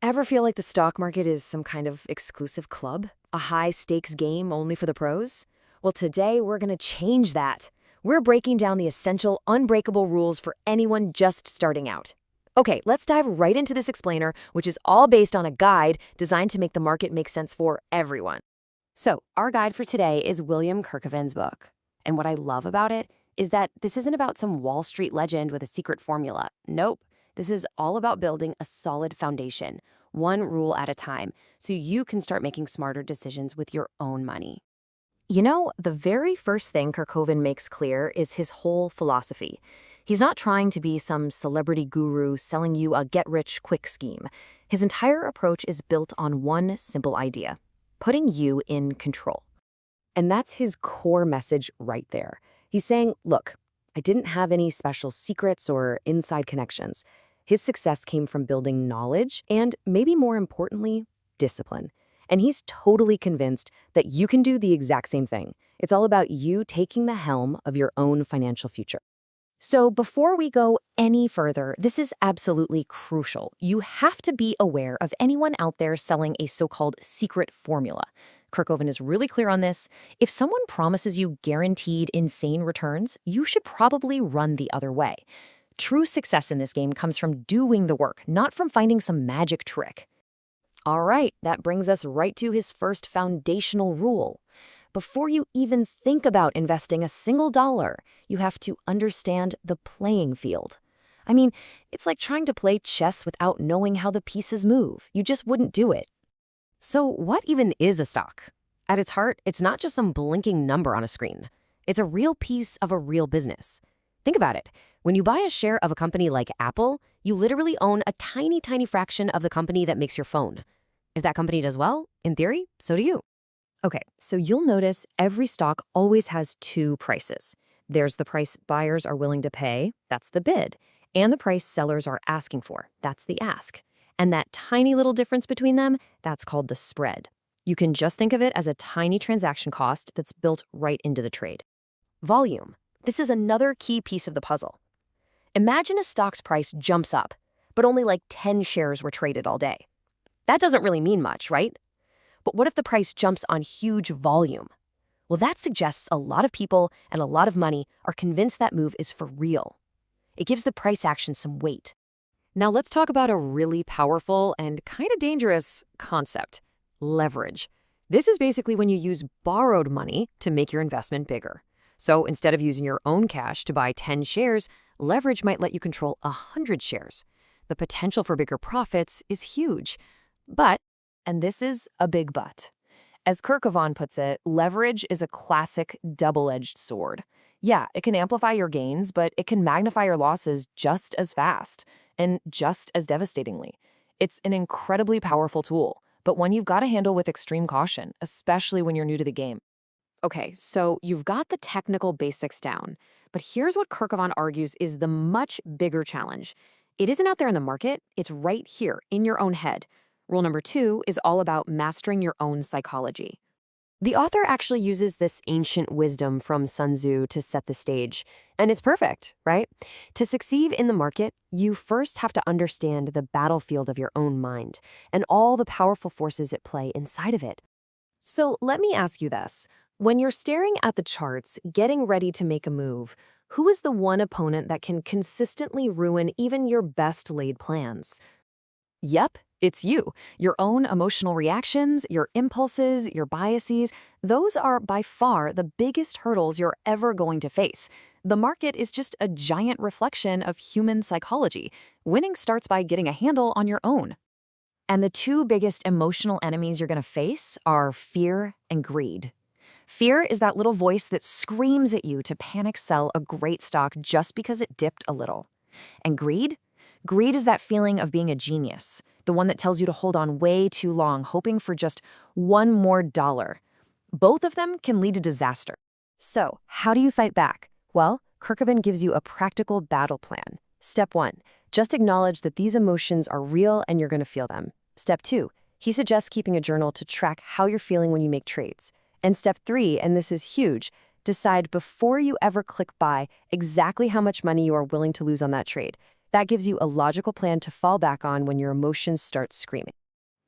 Ever feel like the stock market is some kind of exclusive club? A high-stakes game only for the pros? Well, today we're going to change that. We're breaking down the essential, unbreakable rules for anyone just starting out. Okay, let's dive right into this explainer, which is all based on a guide designed to make the market make sense for everyone. So, our guide for today is William Kirkovan's book. And what I love about it is that this isn't about some Wall Street legend with a secret formula. Nope. This is all about building a solid foundation, one rule at a time, so you can start making smarter decisions with your own money. You know, the very first thing Kirkovan makes clear is his whole philosophy. He's not trying to be some celebrity guru selling you a get-rich-quick scheme. His entire approach is built on one simple idea: putting you in control. And that's his core message right there. He's saying, look, I didn't have any special secrets or inside connections. His success came from building knowledge and, maybe more importantly, discipline. And he's totally convinced that you can do the exact same thing. It's all about you taking the helm of your own financial future. So before we go any further, this is absolutely crucial. You have to be aware of anyone out there selling a so-called secret formula. Kirkovan is really clear on this. If someone promises you guaranteed insane returns, you should probably run the other way. True success in this game comes from doing the work, not from finding some magic trick. All right, that brings us right to his first foundational rule. Before you even think about investing a single dollar, you have to understand the playing field. I mean, it's like trying to play chess without knowing how the pieces move. You just wouldn't do it. So what even is a stock? At its heart, it's not just some blinking number on a screen. It's a real piece of a real business. Think about it. When you buy a share of a company like Apple, you literally own a tiny, tiny fraction of the company that makes your phone. If that company does well, in theory, so do you. Okay, so you'll notice every stock always has two prices. There's the price buyers are willing to pay, that's the bid, and the price sellers are asking for, that's the ask. And that tiny little difference between them, that's called the spread. You can just think of it as a tiny transaction cost that's built right into the trade. Volume. This is another key piece of the puzzle. Imagine a stock's price jumps up, but only like 10 shares were traded all day. That doesn't really mean much, right? But what if the price jumps on huge volume? Well, that suggests a lot of people and a lot of money are convinced that move is for real. It gives the price action some weight. Now let's talk about a really powerful and kind of dangerous concept: leverage. This is basically when you use borrowed money to make your investment bigger. So instead of using your own cash to buy 10 shares, leverage might let you control 100 shares. The potential for bigger profits is huge. But, and this is a big but, as Kirkovan puts it, leverage is a classic double-edged sword. Yeah, it can amplify your gains, but it can magnify your losses just as fast and just as devastatingly. It's an incredibly powerful tool, but one you've got to handle with extreme caution, especially when you're new to the game. Okay, so you've got the technical basics down, but here's what Kirkovan argues is the much bigger challenge. It isn't out there in the market, it's right here in your own head. Rule number 2 is all about mastering your own psychology. The author actually uses this ancient wisdom from Sun Tzu to set the stage, and it's perfect, right? To succeed in the market, you first have to understand the battlefield of your own mind and all the powerful forces at play inside of it. So let me ask you this. When you're staring at the charts, getting ready to make a move, who is the one opponent that can consistently ruin even your best laid plans? Yep, it's you. Your own emotional reactions, your impulses, your biases, those are by far the biggest hurdles you're ever going to face. The market is just a giant reflection of human psychology. Winning starts by getting a handle on your own. And the two biggest emotional enemies you're going to face are fear and greed. Fear is that little voice that screams at you to panic sell a great stock just because it dipped a little. And greed? Greed is that feeling of being a genius, the one that tells you to hold on way too long, hoping for just one more dollar. Both of them can lead to disaster. So, how do you fight back? Well, Kirkovan gives you a practical battle plan. Step 1, just acknowledge that these emotions are real and you're going to feel them. Step 2, he suggests keeping a journal to track how you're feeling when you make trades. And step 3, and this is huge, decide before you ever click buy exactly how much money you are willing to lose on that trade. That gives you a logical plan to fall back on when your emotions start screaming.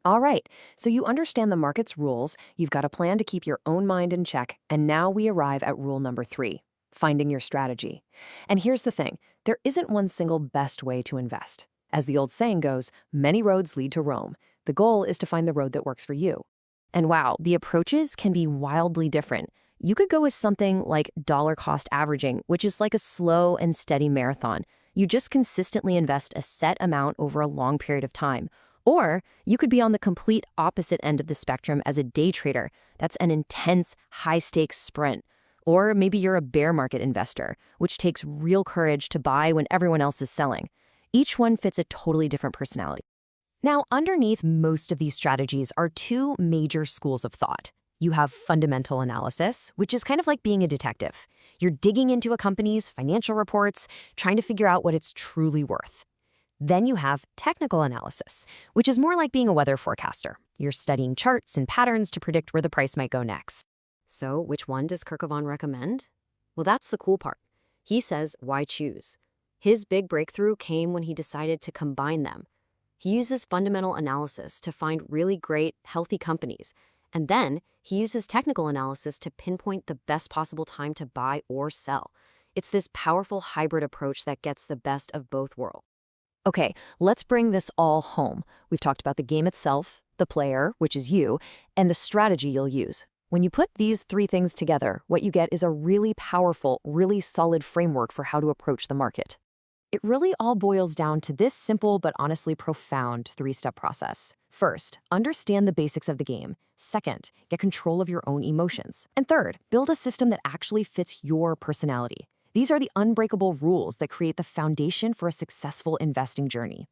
All right, so you understand the market's rules, you've got a plan to keep your own mind in check, and now we arrive at rule number 3, finding your strategy. And here's the thing, there isn't one single best way to invest. As the old saying goes, many roads lead to Rome. The goal is to find the road that works for you. And wow, the approaches can be wildly different. You could go with something like dollar cost averaging, which is like a slow and steady marathon. You just consistently invest a set amount over a long period of time. Or you could be on the complete opposite end of the spectrum as a day trader. That's an intense, high-stakes sprint. Or maybe you're a bear market investor, which takes real courage to buy when everyone else is selling. Each one fits a totally different personality. Now, underneath most of these strategies are 2 major schools of thought. You have fundamental analysis, which is kind of like being a detective. You're digging into a company's financial reports, trying to figure out what it's truly worth. Then you have technical analysis, which is more like being a weather forecaster. You're studying charts and patterns to predict where the price might go next. So, which one does Kirkovan recommend? Well, that's the cool part. He says, why choose? His big breakthrough came when he decided to combine them. He uses fundamental analysis to find really great, healthy companies, and then he uses technical analysis to pinpoint the best possible time to buy or sell. It's this powerful hybrid approach that gets the best of both worlds. Okay, let's bring this all home. We've talked about the game itself, the player, which is you, and the strategy you'll use. When you put these 3 things together, what you get is a really powerful, really solid framework for how to approach the market. It really all boils down to this simple but honestly profound 3-step process. First, understand the basics of the game. Second, get control of your own emotions. And third, build a system that actually fits your personality. These are the unbreakable rules that create the foundation for a successful investing journey.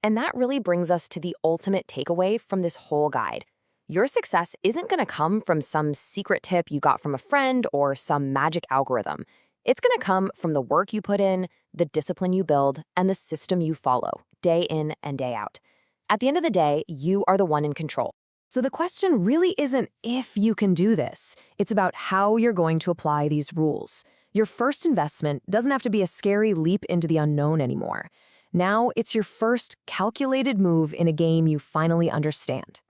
And that really brings us to the ultimate takeaway from this whole guide. Your success isn't going to come from some secret tip you got from a friend or some magic algorithm. It's going to come from the work you put in, the discipline you build, and the system you follow, day in and day out. At the end of the day, you are the one in control. So the question really isn't if you can do this. It's about how you're going to apply these rules. Your first investment doesn't have to be a scary leap into the unknown anymore. Now it's your first calculated move in a game you finally understand.